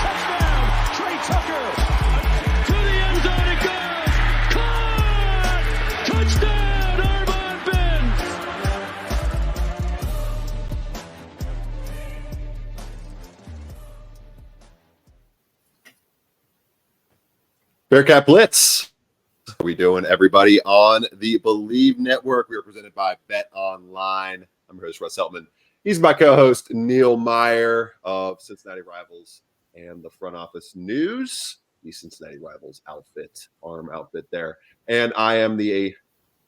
Touchdown. Trey Tucker. To the end zone it goes. Caught. Touchdown. Armon Ben. Bearcat Blitz. How are we doing, everybody, on the Believe Network? We are presented by Bet Online. I'm your host, Russ Heltman. He's my co-host, Neil Meyer of Cincinnati Rivals and the Front Office News, the Cincinnati Rivals arm outfit there. And I am the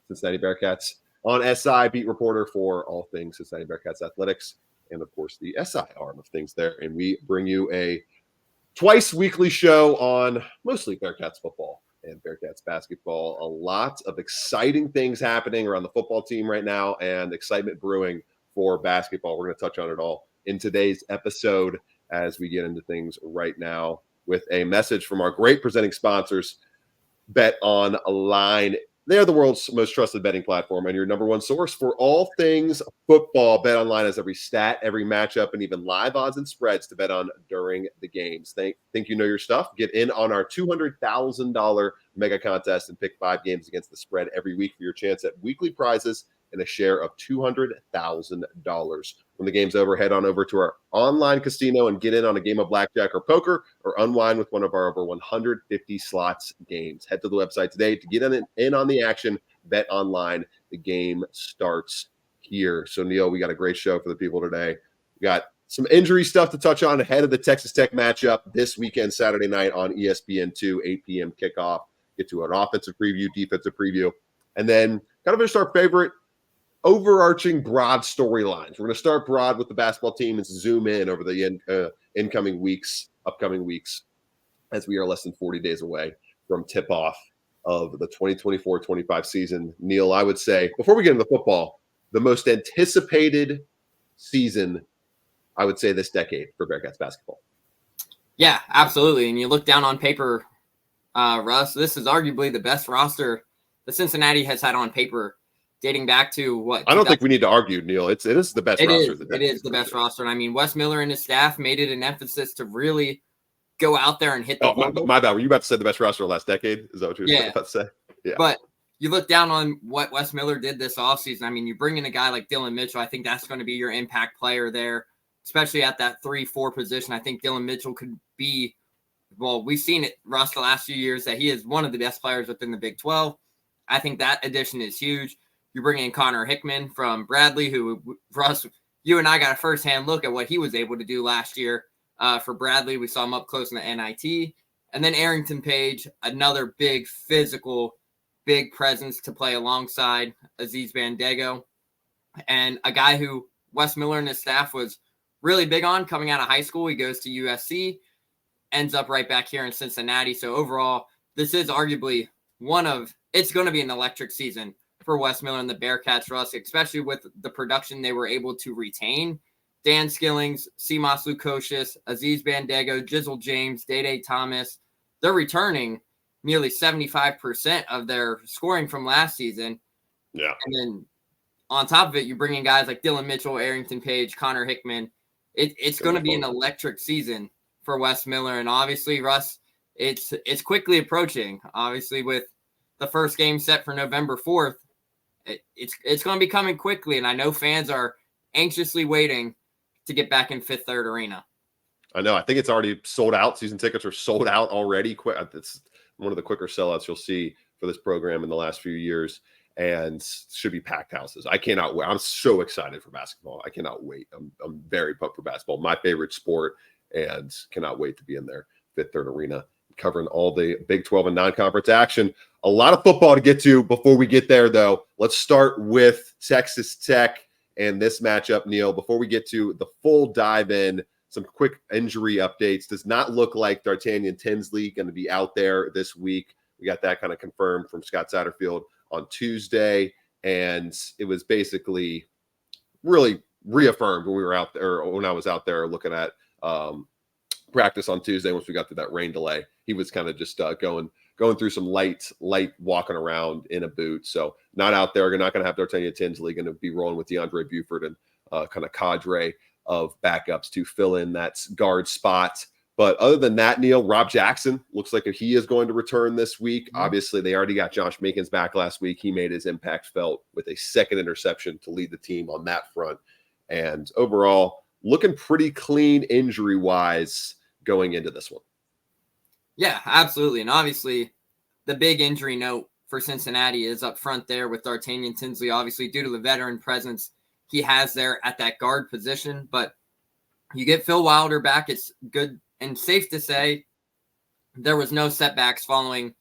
Cincinnati Bearcats on SI beat reporter for all things Cincinnati Bearcats athletics and, of course, the SI arm of things there. And we bring you a twice weekly show on mostly Bearcats football and Bearcats basketball. A lot of exciting things happening around the football team right now and excitement brewing for basketball. We're going to touch on it all in today's episode as we get into things right now with a message from our great presenting sponsors, Bet Online. They're the world's most trusted betting platform and your number one source for all things football. Bet Online has every stat, every matchup, and even live odds and spreads to bet on during the games. Think you know your stuff? Get in on our $200,000 mega contest and pick 5 games against the spread every week for your chance at weekly prizes and a share of $200,000. When the game's over, head on over to our online casino and get in on a game of blackjack or poker or unwind with one of our over 150 slots games. Head to the website today to get in on the action. Bet Online. The game starts here. So, Neil, we got a great show for the people today. We got some injury stuff to touch on ahead of the Texas Tech matchup this weekend, Saturday night on ESPN2, 8 p.m. kickoff. Get to an offensive preview, defensive preview, and then kind of just our favorite overarching broad storylines. We're going to start broad with the basketball team and zoom in over the upcoming weeks, as we are less than 40 days away from tip-off of the 2024-25 season. Neil, I would say, before we get into football, the most anticipated season, I would say, this decade for Bearcats basketball. Yeah, absolutely. And you look down on paper, Russ, this is arguably the best roster that Cincinnati has had on paper dating back to what? I don't think we need to argue, Neil. It is the best roster. It is the best roster. And I mean, Wes Miller and his staff made it an emphasis to really go out there and hit the my bad. Were you about to say the best roster of the last decade? Is that what you were about to say? Yeah. But you look down on what Wes Miller did this offseason. I mean, you bring in a guy like Dylan Mitchell. I think that's going to be your impact player there, especially at that 3-4 position. I think Dylan Mitchell could be, well, we've seen it, Russ, the last few years that he is one of the best players within the Big 12. I think that addition is huge. You bring in Connor Hickman from Bradley, who, Russ, you and I got a firsthand look at what he was able to do last year for Bradley. We saw him up close in the NIT. And then Arrington Page, another big physical, big presence to play alongside Aziz Bandego. And a guy who Wes Miller and his staff was really big on coming out of high school. He goes to USC, ends up right back here in Cincinnati. So overall, this is arguably it's going to be an electric season for Wes Miller and the Bearcats, Russ, especially with the production they were able to retain. Dan Skillings, Simas Lukosius, Aziz Bandego, Jizzle James, Day Thomas. They're returning nearly 75% of their scoring from last season. Yeah. And then on top of it, you bring in guys like Dylan Mitchell, Arrington Page, Connor Hickman. It's going to be an electric season for Wes Miller. And obviously, Russ, it's quickly approaching. Obviously, with the first game set for November 4th, it's going to be coming quickly, and I know fans are anxiously waiting to get back in Fifth Third Arena. I know. I think it's already sold out. Season tickets are sold out already. It's one of the quicker sellouts you'll see for this program in the last few years, and should be packed houses. I cannot wait. I'm so excited for basketball. I cannot wait. I'm very pumped for basketball. My favorite sport, and cannot wait to be in there. Fifth Third Arena, covering all the Big 12 and non-conference action. A lot of football to get to before we get there, though. Let's start with Texas Tech and this matchup, Neil. Before we get to the full dive in, some quick injury updates. Does not look like D'Artagnan Tinsley going to be out there this week. We got that kind of confirmed from Scott Satterfield on Tuesday, and it was basically really reaffirmed when we were out there, or when I was out there looking at practice on Tuesday. Once we got to that rain delay, he was kind of just going through some light walking around in a boot. So not out there. We're not going to have D'Artagnan Tinsley. Going to be rolling with DeAndre Buford and kind of cadre of backups to fill in that guard spot. But other than that, Neil, Rob Jackson looks like he is going to return this week. Mm-hmm. Obviously, they already got Josh Makins back last week. He made his impact felt with a second interception to lead the team on that front. And overall, looking pretty clean injury-wise going into this one. Yeah, absolutely. And obviously, the big injury note for Cincinnati is up front there with D'Artagnan Tinsley, obviously, due to the veteran presence he has there at that guard position. But you get Phil Wilder back. It's good and safe to say there was no setbacks following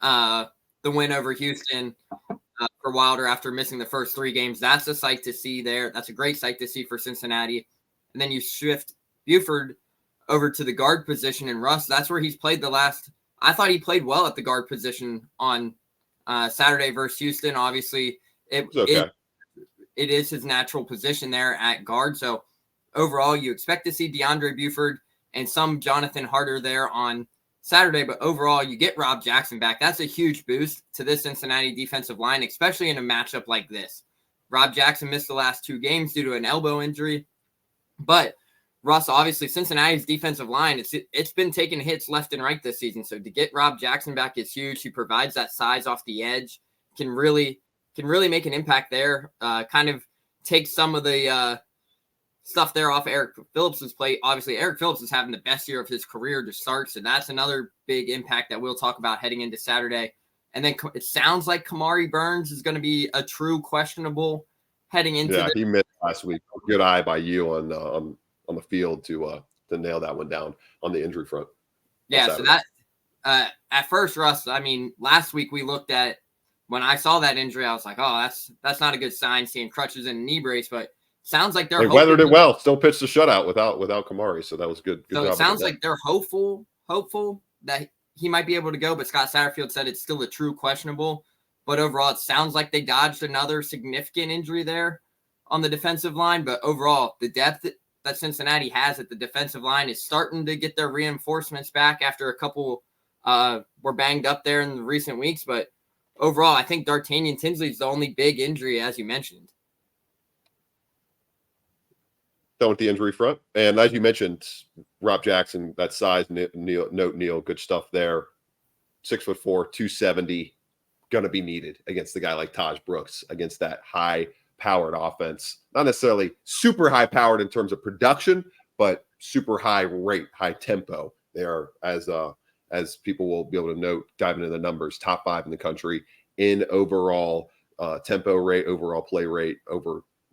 the win over Houston for Wilder after missing the first 3 games. That's a sight to see there. That's a great sight to see for Cincinnati. And then you shift Buford over to the guard position, and Russ, that's where he's played the last. I thought he played well at the guard position on Saturday versus Houston. Obviously, it is his natural position there at guard. So overall, you expect to see DeAndre Buford and some Jonathan Harder there on Saturday, but overall, you get Rob Jackson back. That's a huge boost to this Cincinnati defensive line, especially in a matchup like this. Rob Jackson missed the last 2 games due to an elbow injury, but Russ, obviously, Cincinnati's defensive line, it's been taking hits left and right this season. So to get Rob Jackson back is huge. He provides that size off the edge, can really make an impact there. Kind of take some of the stuff there off Eric Phillips's plate. Obviously, Eric Phillips is having the best year of his career to start, so that's another big impact that we'll talk about heading into Saturday. And then it sounds like Kamari Burns is going to be a true questionable heading into. Yeah, he missed last week. Good eye by you on the field to nail that one down on the injury front. Yeah, so that at first, Russ, I mean, last week we looked at when I saw that injury, I was like, oh, that's not a good sign seeing crutches and a knee brace, but sounds like they weathered it well. Still pitched the shutout without Kamari, so that was good. So it sounds like they're hopeful that he might be able to go, but Scott Satterfield said it's still a true questionable. But overall, it sounds like they dodged another significant injury there on the defensive line. But overall, the depth that Cincinnati has at the defensive line is starting to get their reinforcements back after a couple were banged up there in the recent weeks. But overall, I think D'Artagnan Tinsley is the only big injury, as you mentioned. Done with the injury front. And as you mentioned, Rob Jackson, that size, Neil, good stuff there. 6'4", 270, going to be needed against the guy like Taj Brooks, against that high-powered offense. Not necessarily super high-powered in terms of production, but super high rate, high tempo. They are, as people will be able to note, diving into the numbers, top 5 in the country in overall tempo rate, overall play rate,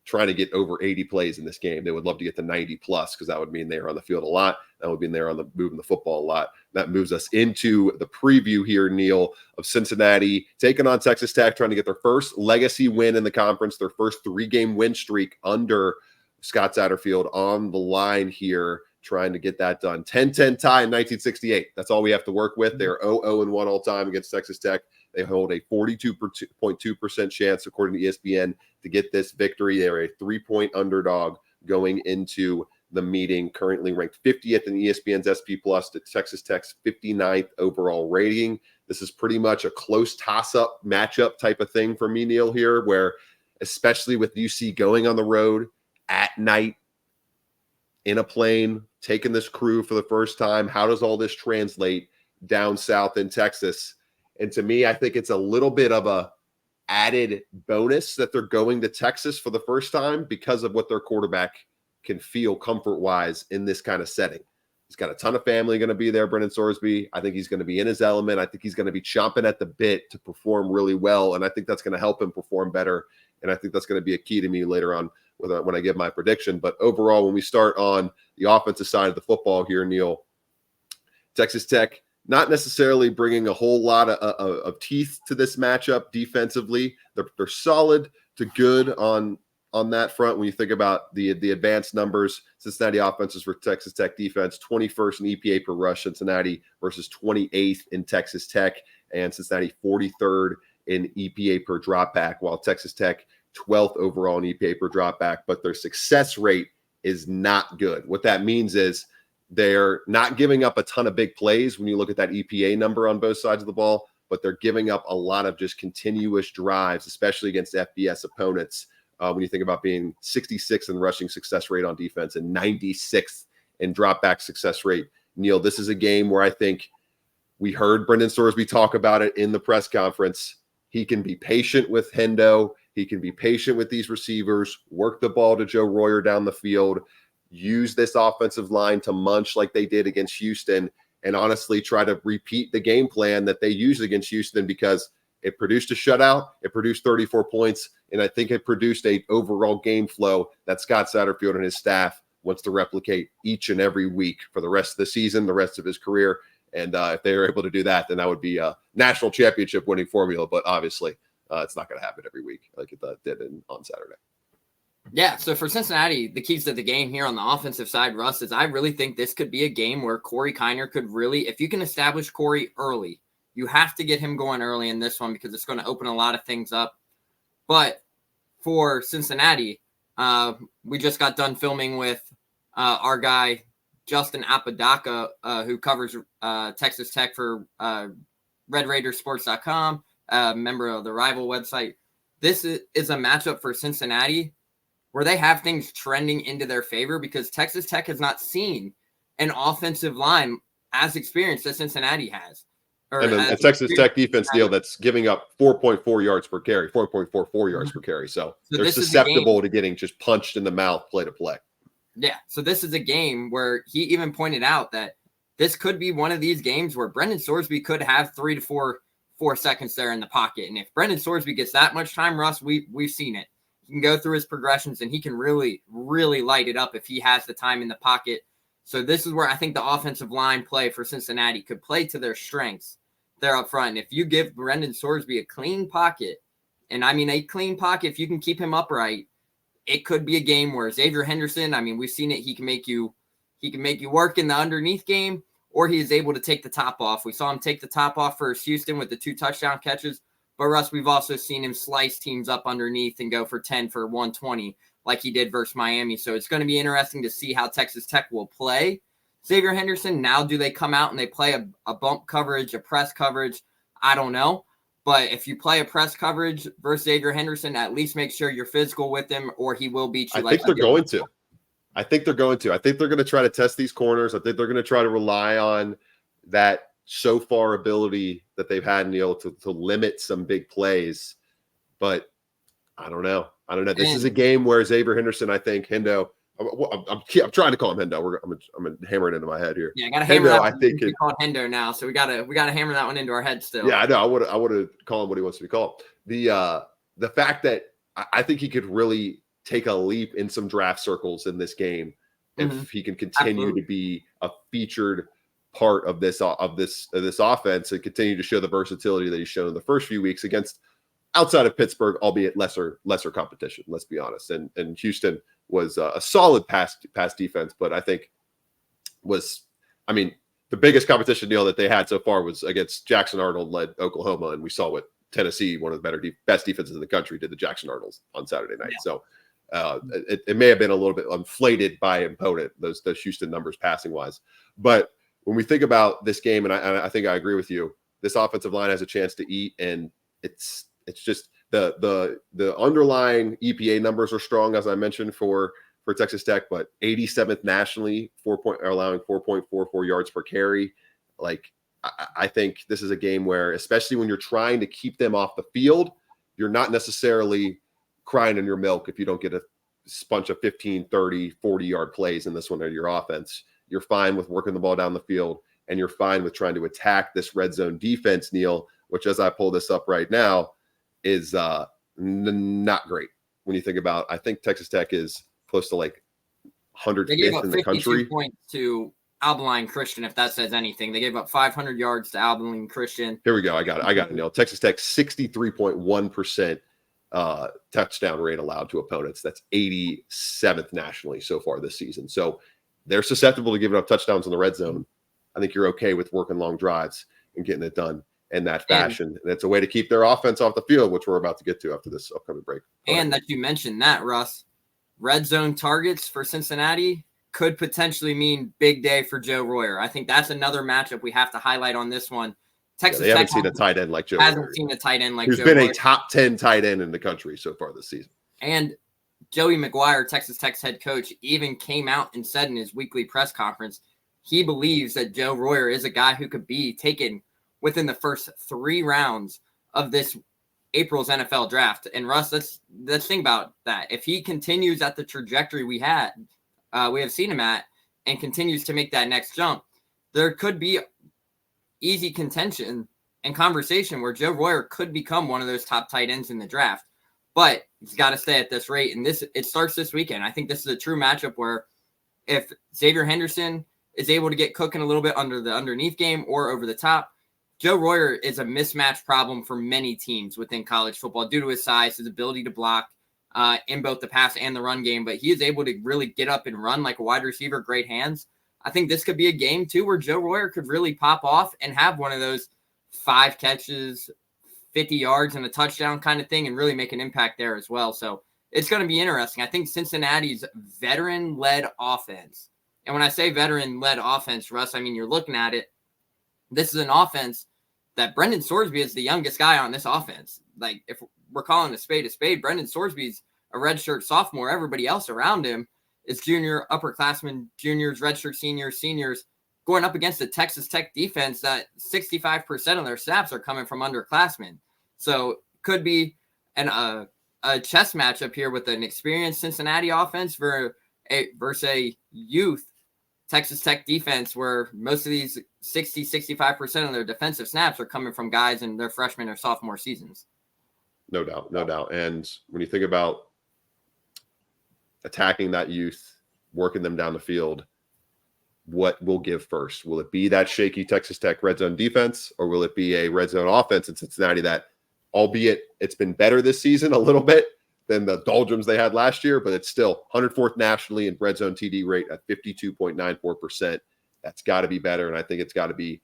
trying to get over 80 plays in this game. They would love to get to 90 plus because that would mean they are on the field a lot. That would mean they're moving the football a lot. That moves us into the preview here, Neil, of Cincinnati taking on Texas Tech, trying to get their first legacy win in the conference, their first 3-game win streak under Scott Satterfield on the line here, trying to get that done. 10-10 tie in 1968. That's all we have to work with. They're 0-0-1 all time against Texas Tech. They hold a 42.2% chance, according to ESPN, to get this victory. They're a 3-point underdog going into the meeting, currently ranked 50th in ESPN's SP Plus to Texas Tech's 59th overall rating. This is pretty much a close toss-up matchup type of thing for me, Neil, here, where especially with UC going on the road at night in a plane, taking this crew for the first time, how does all this translate down south in Texas? And to me, I think it's a little bit of a added bonus that they're going to Texas for the first time because of what their quarterback can feel comfort-wise in this kind of setting. He's got a ton of family going to be there, Brendan Sorsby. I think he's going to be in his element. I think he's going to be chomping at the bit to perform really well, and I think that's going to help him perform better, and I think that's going to be a key to me later on when I give my prediction. But overall, when we start on the offensive side of the football here, Neil, Texas Tech not necessarily bringing a whole lot of teeth to this matchup defensively. They're solid to good on that front. When you think about the advanced numbers, Cincinnati offenses for Texas Tech defense, 21st in EPA per rush, Cincinnati versus 28th in Texas Tech, and Cincinnati 43rd in EPA per dropback, while Texas Tech 12th overall in EPA per dropback, but their success rate is not good. What that means is they're not giving up a ton of big plays when you look at that EPA number on both sides of the ball, but they're giving up a lot of just continuous drives, especially against FBS opponents, when you think about being 66th in rushing success rate on defense and 96th in drop back success rate. Neil, this is a game where I think we heard Brendan Sorsby talk about it in the press conference. He can be patient with Hendo. He can be patient with these receivers, work the ball to Joe Royer down the field, use this offensive line to munch like they did against Houston, and honestly try to repeat the game plan that they used against Houston, because it produced a shutout, it produced 34 points, and I think it produced a overall game flow that Scott Satterfield and his staff wants to replicate each and every week for the rest of the season, the rest of his career. And if they are able to do that, then that would be a national championship winning formula. But obviously, it's not going to happen every week like it did on Saturday. Yeah, so for Cincinnati, the keys to the game here on the offensive side, Russ, is I really think this could be a game where Corey Kiner could really, if you can establish Corey early, you have to get him going early in this one because it's going to open a lot of things up. But for Cincinnati, we just got done filming with our guy, Justin Apodaca, who covers Texas Tech for RedRaidersports.com, a member of the Rival website. This is a matchup for Cincinnati where they have things trending into their favor because Texas Tech has not seen an offensive line as experienced as Cincinnati has. And a Texas Tech defense deal that's giving up 4.4 yards per carry, 4.44 yards per carry. So they're susceptible to getting just punched in the mouth play to play. Yeah, so this is a game where he even pointed out that this could be one of these games where Brendan Sorsby could have 3 to 4 seconds there in the pocket. And if Brendan Sorsby gets that much time, Russ, we've seen it. He can go through his progressions and he can really, really light it up if he has the time in the pocket. So this is where I think the offensive line play for Cincinnati could play to their strengths there up front. And if you give Brendan Sorsby a clean pocket, and I mean a clean pocket, if you can keep him upright, it could be a game where Xavier Henderson, I mean, we've seen it. He can make you work in the underneath game, or he is able to take the top off. We saw him take the top off for Houston with the 2 touchdown catches. But Russ, we've also seen him slice teams up underneath and go for 10 for 120 like he did versus Miami. So it's going to be interesting to see how Texas Tech will play Xavier Henderson. Now, do they come out and they play a bump coverage, a press coverage? I don't know. But if you play a press coverage versus Xavier Henderson, at least make sure you're physical with him or he will beat you. I think they're going to. I think they're going to try to test these corners. I think they're going to try to rely on that so far ability that they've had, Neil, to limit some big plays. But I don't know. This is a game where Xavier Henderson, I think, Hendo, I'm trying to call him Hendo. I'm gonna hammer it into my head here. Yeah, I got to hammer that one. I think we call it Hendo now, so we got to hammer that one into our head still. Yeah, I know. I would have called him what he wants to be called. The fact that I think he could really take a leap in some draft circles in this game if he can continue to be a featured part of this offense and continue to show the versatility that he's shown in the first few weeks against outside of Pittsburgh, albeit lesser competition. Let's be honest. And Houston was a solid pass defense, but I think the biggest competition, Neil, that they had so far was against Jackson Arnold-led Oklahoma, and we saw what Tennessee, one of the best defenses in the country, did to Jackson Arnold on Saturday night. Yeah. So it may have been a little bit inflated by opponent, those Houston numbers passing wise. But when we think about this game, and I think I agree with you, this offensive line has a chance to eat, and it's just the underlying EPA numbers are strong, as I mentioned, for Texas Tech, but 87th nationally, allowing 4.44 yards per carry. Like, I think this is a game where, especially when you're trying to keep them off the field, you're not necessarily crying in your milk if you don't get a bunch of 15, 30, 40-yard plays in this one of your offense. You're fine with working the ball down the field, and you're fine with trying to attack this red zone defense, Neil, which, as I pull this up right now, is not great. When you think about, I think Texas Tech is close to like 105th in the country. Points to Abilene Christian, if that says anything. They gave up 500 yards to Abilene Christian. Here we go. I got it, Neil. Texas Tech 63.1% touchdown rate allowed to opponents. That's 87th nationally so far this season. So they're susceptible to giving up touchdowns in the red zone. I think you're okay with working long drives and getting it done in that fashion. And it's a way to keep their offense off the field, which we're about to get to after this upcoming break. And that you mentioned that, Russ, red zone targets for Cincinnati could potentially mean big day for Joe Royer. I think that's another matchup we have to highlight on this one. Texas Tech haven't seen a tight end like Joe. Hasn't seen a tight end like Joe. Who's been a top 10 tight end in the country so far this season. And Joey McGuire, Texas Tech's head coach, even came out and said in his weekly press conference, he believes that Joe Royer is a guy who could be taken within the first 3 rounds of this April's NFL draft. And Russ, let's think about that. If he continues at the trajectory we have seen him at and continues to make that next jump, there could be easy contention and conversation where Joe Royer could become one of those top tight ends in the draft. But he's got to stay at this rate. And it starts this weekend. I think this is a true matchup where if Xavier Henderson is able to get cooking a little bit under the underneath game or over the top, Joe Royer is a mismatch problem for many teams within college football due to his size, his ability to block in both the pass and the run game. But he is able to really get up and run like a wide receiver, great hands. I think this could be a game, too, where Joe Royer could really pop off and have one of those 5 catches, 50 yards and a touchdown kind of thing and really make an impact there as well. So it's going to be interesting. I think Cincinnati's veteran-led offense, and when I say veteran-led offense, Russ, I mean you're looking at it, this is an offense that Brendan Sorsby is the youngest guy on this offense. Like, if we're calling a spade, Brendan Sorsby's a redshirt sophomore. Everybody else around him is junior, upperclassmen, juniors, redshirt seniors, going up against a Texas Tech defense that 65% of their snaps are coming from underclassmen. So could be a chess matchup here with an experienced Cincinnati offense versus a youth Texas Tech defense where most of these 65% of their defensive snaps are coming from guys in their freshman or sophomore seasons. No doubt. And when you think about attacking that youth, working them down the field, what will give first? Will it be that shaky Texas Tech red zone defense, or will it be a red zone offense in Cincinnati that, albeit it's been better this season a little bit than the doldrums they had last year, but it's still 104th nationally in red zone TD rate at 52.94%. That's got to be better, and I think it's got to be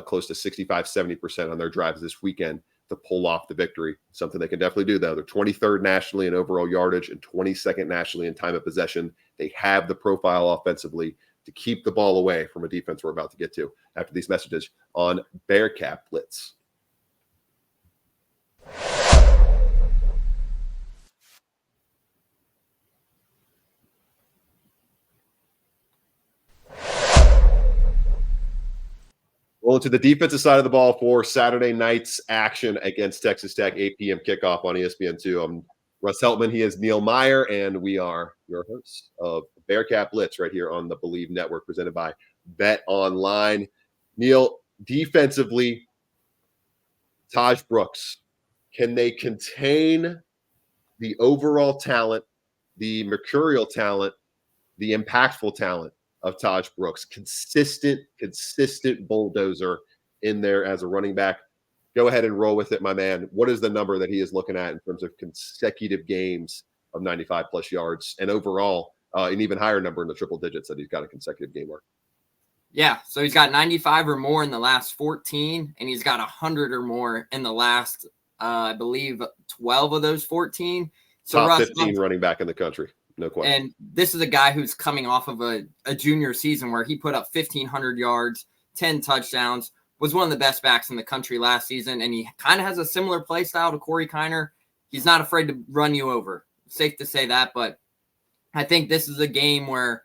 close to 65-70% on their drives this weekend to pull off the victory. Something they can definitely do, though. They're 23rd nationally in overall yardage and 22nd nationally in time of possession. They have the profile offensively to keep the ball away from a defense we're about to get to after these messages on Bearcat Blitz. Well, to the defensive side of the ball for Saturday night's action against Texas Tech, 8 p.m. kickoff on ESPN2. I'm Russ Heltman. He is Neil Meyer, and we are your hosts of Bearcat Blitz right here on the Believe Network, presented by Bet Online. Neil, defensively, Taj Brooks, can they contain the overall talent, the mercurial talent, the impactful talent of Taj Brooks? Consistent bulldozer in there as a running back. Go ahead and roll with it, my man. What is the number that he is looking at in terms of consecutive games of 95-plus yards, and overall an even higher number in the triple digits that he's got a consecutive game mark? Yeah, so he's got 95 or more in the last 14, and he's got 100 or more in the last, I believe, 12 of those 14. So Top Russ, 15 running back in the country, no question. And this is a guy who's coming off of a junior season where he put up 1,500 yards, 10 touchdowns, was one of the best backs in the country last season, and he kind of has a similar play style to Corey Kiner. He's not afraid to run you over. Safe to say that, but I think this is a game where,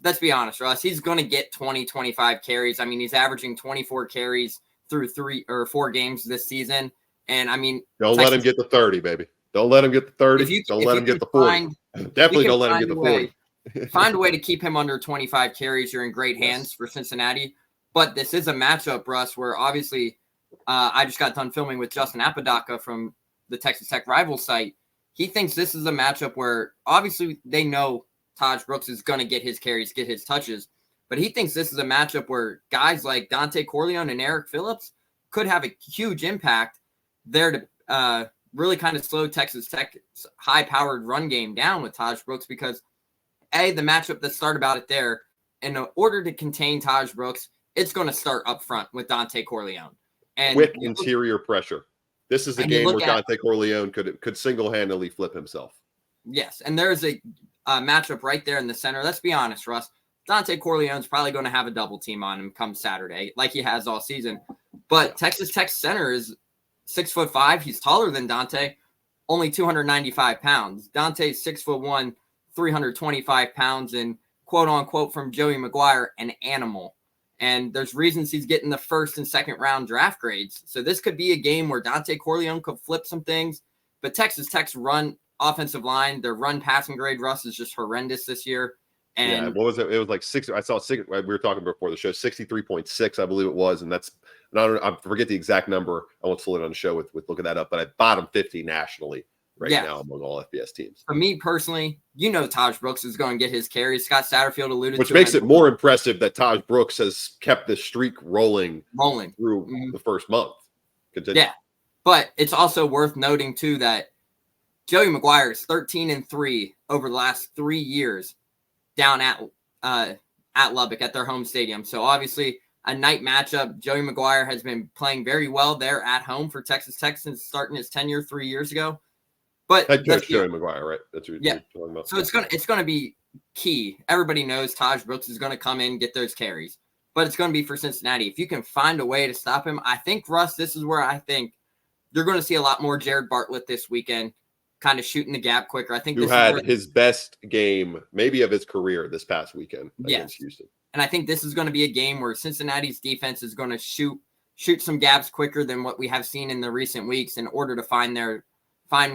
let's be honest, Russ, he's going to get 20, 25 carries. I mean, he's averaging 24 carries through 3 or 4 games this season. And I mean, don't let him get the 30, baby. Don't let him get the 30. Don't let him get the 40. Definitely don't let him get the 40. Find a way to keep him under 25 carries. You're in great hands for Cincinnati. But this is a matchup, Russ, where obviously I just got done filming with Justin Apodaca from the Texas Tech rival site. He thinks this is a matchup where obviously they know Taj Brooks is going to get his carries, get his touches. But he thinks this is a matchup where guys like Dante Corleone and Eric Phillips could have a huge impact there to really kind of slow Texas Tech's high-powered run game down with Taj Brooks because, A, the matchup that started about it there, in order to contain Taj Brooks, it's going to start up front with Dante Corleone. And quick interior pressure. This is a game where Dante Corleone could single-handedly flip himself. Yes, and there's a matchup right there in the center. Let's be honest, Russ. Dante Corleone's probably going to have a double team on him come Saturday, like he has all season. But Texas Tech's center is 6'5". He's taller than Dante. only 295 pounds. Dante's 6'1", 325 pounds, and quote unquote from Joey McGuire, an animal. And there's reasons he's getting the first and second round draft grades. So this could be a game where Dante Corleone could flip some things. But Texas Tech's run offensive line, their run passing grade, Russ, is just horrendous this year. And what was it? It was like 6. I saw 6. We were talking before the show, 63.6, I believe it was. And that's, I forget the exact number. I won't fool it on the show with looking that up, but at bottom 50 nationally now among all FBS teams. For me personally, Taj Brooks is going to get his carries. Scott Satterfield alluded to which makes it more impressive that Taj Brooks has kept the streak rolling through the first month. Continue. Yeah, but it's also worth noting too that Joey McGuire is 13-3 over the last 3 years down at Lubbock at their home stadium. So obviously a night matchup. Joey McGuire has been playing very well there at home for Texas Tech since starting his tenure 3 years ago. But head coach Joey McGuire, right? That's what you're talking about. So it's gonna be key. Everybody knows Taj Brooks is gonna come in, get those carries, but it's gonna be for Cincinnati. If you can find a way to stop him, I think, Russ, this is where I think you're gonna see a lot more Jared Bartlett this weekend, kind of shooting the gap quicker. I think who had his best game maybe of his career this past weekend against Houston. And I think this is going to be a game where Cincinnati's defense is going to shoot some gaps quicker than what we have seen in the recent weeks in order to find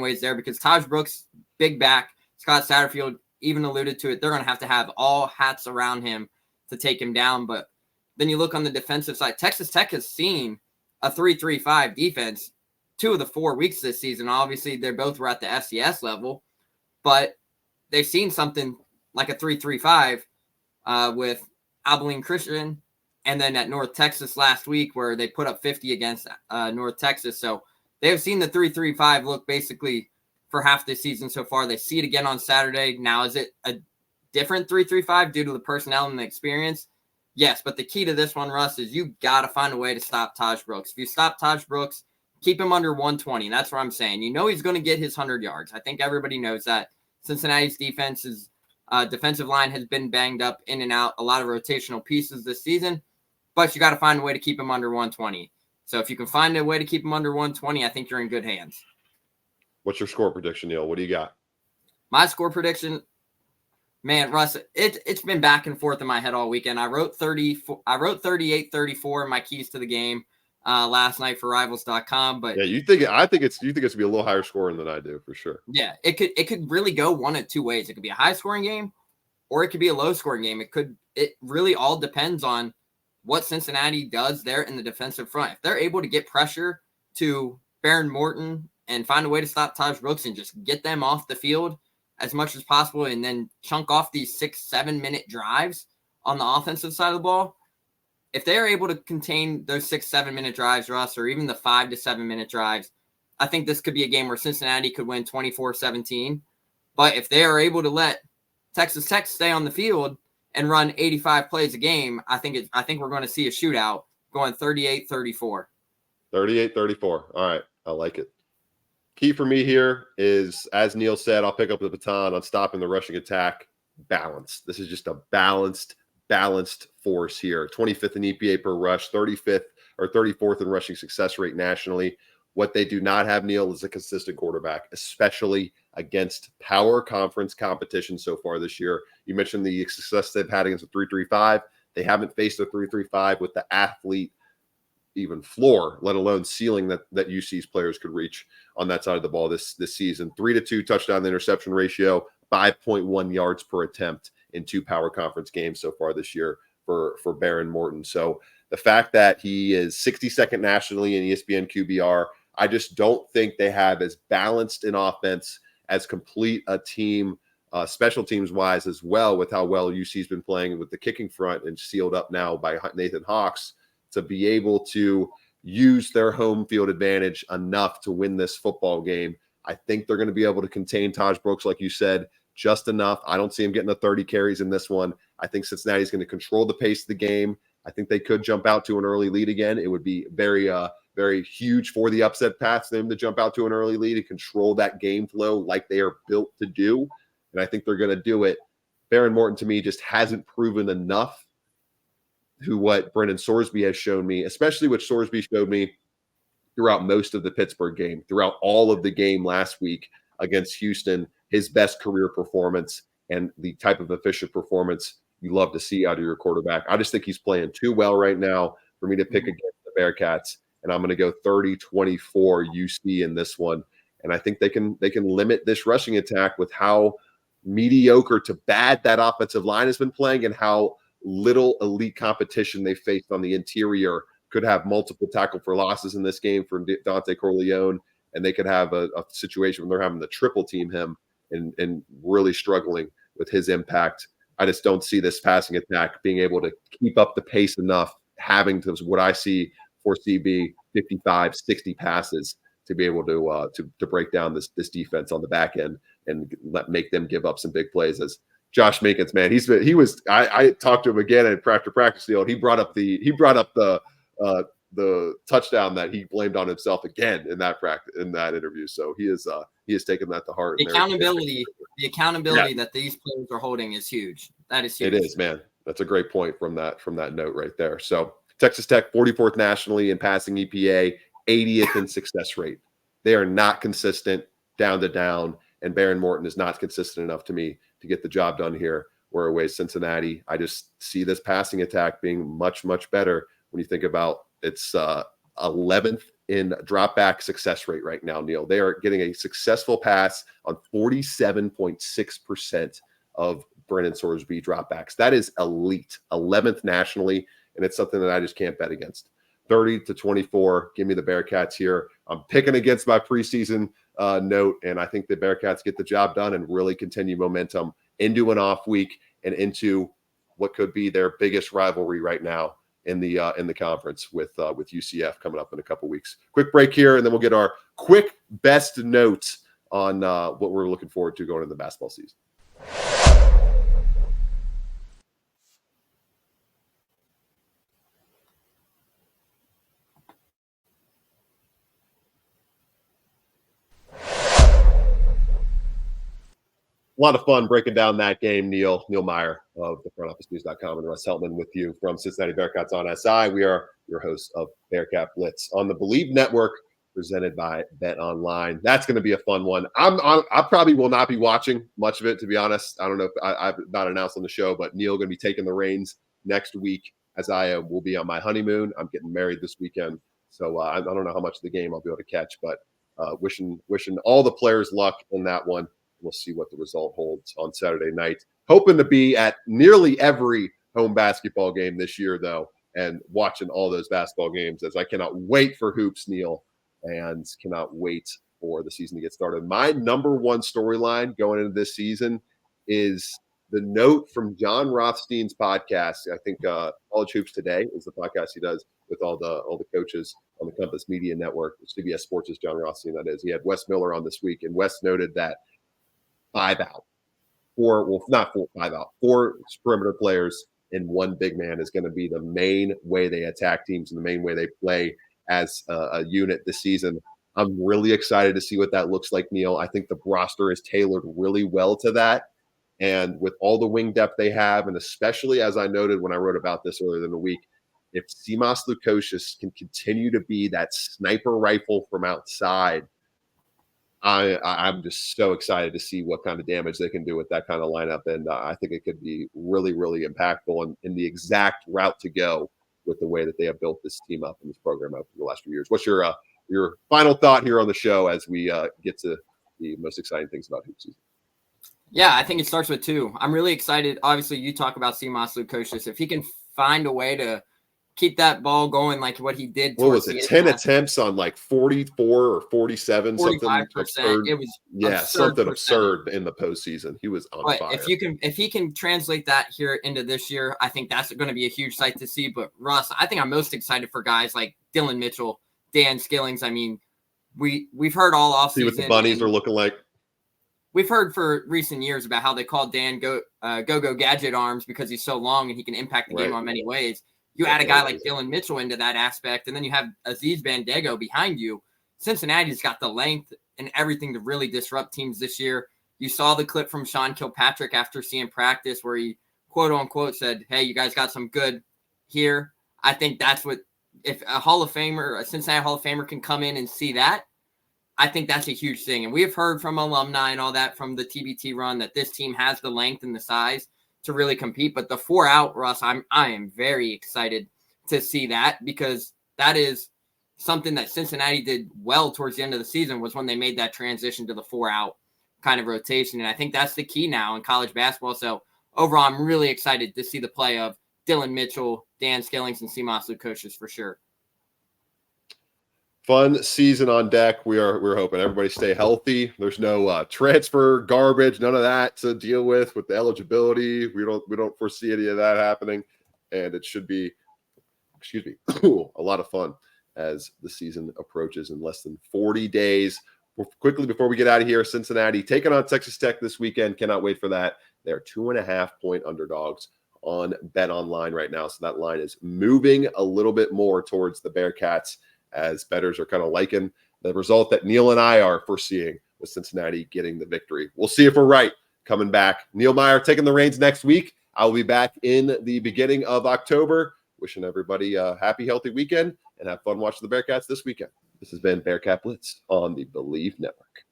ways there, because Taj Brooks, big back, Scott Satterfield even alluded to it. They're going to have all hats around him to take him down. But then you look on the defensive side, Texas Tech has seen a 3-3-5 defense 2 of the 4 weeks this season. Obviously, they both were at the FCS level, but they've seen something like a 3-3-5 with Abilene Christian, and then at North Texas last week where they put up 50 against North Texas. So they have seen the 3-3-5 look basically for half the season so far. They see it again on Saturday. Now, is it a different 3-3-5 due to the personnel and the experience? Yes, but the key to this one, Russ, is you got to find a way to stop Taj Brooks. If you stop Taj Brooks, keep him under 120. That's what I'm saying. He's going to get his 100 yards. I think everybody knows that. Cincinnati's defensive line has been banged up in and out, a lot of rotational pieces this season, but you got to find a way to keep him under 120. So if you can find a way to keep him under 120, I think you're in good hands. What's your score prediction, Neil? What do you got? My score prediction, man, Russ, it's been back and forth in my head all weekend. I wrote 38-34 in my keys to the game last night for Rivals.com. But yeah, I think it's to be a little higher scoring than I do, for sure. Yeah, it could really go one of two ways. It could be a high scoring game, or it could be a low scoring game. It really all depends on what Cincinnati does there in the defensive front. If they're able to get pressure to Baron Morton and find a way to stop Taj Brooks and just get them off the field as much as possible, and then chunk off these 6-7 minute drives on the offensive side of the ball. If they're able to contain those 6-7 minute drives, Russ, or even the 5 to 7 minute drives, I think this could be a game where Cincinnati could win 24-17. But if they are able to let Texas Tech stay on the field and run 85 plays a game, I think we're going to see a shootout going 38-34. 38-34. All right. I like it. Key for me here is, as Neil said, I'll pick up the baton on stopping the rushing attack. Balance. This is just a balanced force here. 25th in EPA per rush, 35th or 34th in rushing success rate nationally. What they do not have, Neil, is a consistent quarterback, especially against power conference competition so far this year. You mentioned the success they've had against a 3-3-5. They haven't faced a 3-3-5 with the athlete even floor, let alone ceiling that UC's players could reach on that side of the ball this season. 3-2 touchdown to interception ratio, 5.1 yards per attempt in 2 power conference games so far this year for Baron Morton. So the fact that he is 62nd nationally in ESPN QBR, I just don't think they have as balanced an offense, as complete a team, special teams wise as well, with how well UC's been playing with the kicking front and sealed up now by Nathan Hawks, to be able to use their home field advantage enough to win this football game. I think they're going to be able to contain Taj Brooks, like you said, just enough. I don't see him getting the 30 carries in this one. I think Cincinnati's going to control the pace of the game. I think they could jump out to an early lead again. It would be very, very huge for the upset path for them to jump out to an early lead and control that game flow like they are built to do. And I think they're going to do it. Baron Morton, to me, just hasn't proven enough to what Brendan Sorsby has shown me, especially what Sorsby showed me throughout most of the Pittsburgh game, throughout all of the game last week against Houston, his best career performance and the type of efficient performance you love to see out of your quarterback. I just think he's playing too well right now for me to pick against the Bearcats, and I'm going to go 30-24 UC in this one. And I think they can limit this rushing attack with how mediocre to bad that offensive line has been playing and how little elite competition they faced on the interior. Could have multiple tackle for losses in this game for Dante Corleone, and they could have a situation where they're having to triple team him and really struggling with his impact. I just don't see this passing attack being able to keep up the pace enough, having to what I see for CB 55, 60 passes to be able to break down this defense on the back end and make them give up some big plays. As Josh Minkins, man, I talked to him again after practice field. He brought up the touchdown that he blamed on himself again in that interview. So he is taking that to heart. The accountability that these players are holding is huge. That is huge. It is, man. That's a great point from that note right there. So Texas Tech, 44th nationally in passing EPA, 80th in success rate. They are not consistent down to down, and Baron Morton is not consistent enough to me to get the job done here. Whereas Cincinnati, I just see this passing attack being much, much better when you think about it's 11th in drop back success rate right now, Neil. They are getting a successful pass on 47.6% of Brennan Sorsby dropbacks. That is elite, 11th nationally, and it's something that I just can't bet against. 30-24, give me the Bearcats here. I'm picking against my preseason note, and I think the Bearcats get the job done and really continue momentum into an off week and into what could be their biggest rivalry right now in the conference with UCF coming up in a couple weeks. Quick break here, and then we'll get our quick best notes on what we're looking forward to going into the basketball season. A lot of fun breaking down that game, Neil Meyer of the frontofficenews.com and Russ Heltman with you from Cincinnati Bearcats on SI. We are your hosts of Bearcat Blitz on the Believe Network, presented by Bet Online. That's going to be a fun one. I probably will not be watching much of it, to be honest. I don't know if I've not announced on the show, but Neil going to be taking the reins next week as I will be on my honeymoon. I'm getting married this weekend, so I don't know how much of the game I'll be able to catch, but wishing all the players luck in that one. We'll see what the result holds on Saturday night. Hoping to be at nearly every home basketball game this year, though, and watching all those basketball games, as I cannot wait for hoops, Neil, and cannot wait for the season to get started. My number one storyline going into this season is the note from John Rothstein's podcast. I think College Hoops Today is the podcast he does with all the coaches on the Compass Media Network. CBS Sports' John Rothstein, that is. He had Wes Miller on this week, and Wes noted that 5 out. 4 perimeter players and 1 big man is going to be the main way they attack teams and the main way they play as a unit this season. I'm really excited to see what that looks like, Neil. I think the roster is tailored really well to that. And with all the wing depth they have, and especially as I noted when I wrote about this earlier in the week, if Simas Lukosius can continue to be that sniper rifle from outside, I'm just so excited to see what kind of damage they can do with that kind of lineup. And I think it could be really, really impactful and in the exact route to go with the way that they have built this team up and this program up in the last few years. What's your final thought here on the show as we get to the most exciting things about hoop season? Yeah, I think it starts with 2. I'm really excited. Obviously, you talk about Simas Lukosius. If he can find a way to keep that ball going like what he did. What was it? 10 attempts on like 44 or 47, 45%. Something absurd. It was something absurd in the postseason. He was on fire. If he can translate that here into this year, I think that's going to be a huge sight to see. But Russ, I think I'm most excited for guys like Dylan Mitchell, Dan Skillings. I mean, we've heard all offseason. See what the bunnies are looking like. We've heard for recent years about how they call Dan go gadget arms because he's so long and he can impact the game on many ways. You add a guy like Dylan Mitchell into that aspect, and then you have Aziz Bandego behind you. Cincinnati's got the length and everything to really disrupt teams this year. You saw the clip from Sean Kilpatrick after seeing practice where he, quote unquote, said, "Hey, you guys got some good here." I think that's what if a Hall of Famer, a Cincinnati Hall of Famer can come in and see that, I think that's a huge thing. And we have heard from alumni and all that from the TBT run that this team has the length and the size to really compete. But the 4 out, Russ, I am very excited to see that, because that is something that Cincinnati did well towards the end of the season, was when they made that transition to the 4 out kind of rotation. And I think that's the key now in college basketball. So overall, I'm really excited to see the play of Dylan Mitchell, Dan Skillings, and Simas Lukosius for sure. Fun season on deck. We're hoping everybody stay healthy. There's no transfer garbage, none of that to deal with the eligibility. We don't foresee any of that happening, and it should be, a lot of fun as the season approaches in less than 40 days. Quickly before we get out of here, Cincinnati taking on Texas Tech this weekend. Cannot wait for that. They're 2.5-point underdogs on Bet Online right now, so that line is moving a little bit more towards the Bearcats, as bettors are kind of liking the result that Neil and I are foreseeing with Cincinnati getting the victory. We'll see if we're right. Coming back, Neil Meyer taking the reins next week. I'll be back in the beginning of October. Wishing everybody a happy, healthy weekend, and have fun watching the Bearcats this weekend. This has been Bearcat Blitz on the Believe Network.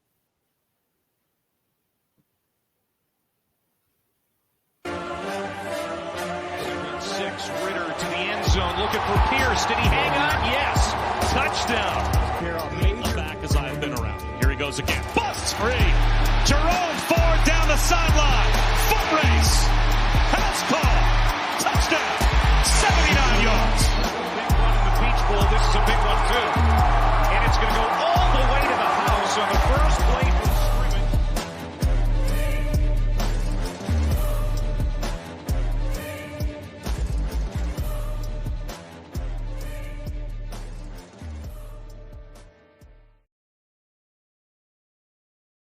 6, Ritter to the end zone, looking for Pierce. Did he hang on? Yes. Touchdown. Back as I've been around. Here he goes again. Busts free. Jerome Ford down the sideline. Foot race. House call. Touchdown. 79 yards. Big one in the Peach Bowl. This is a big one too. And it's going to go all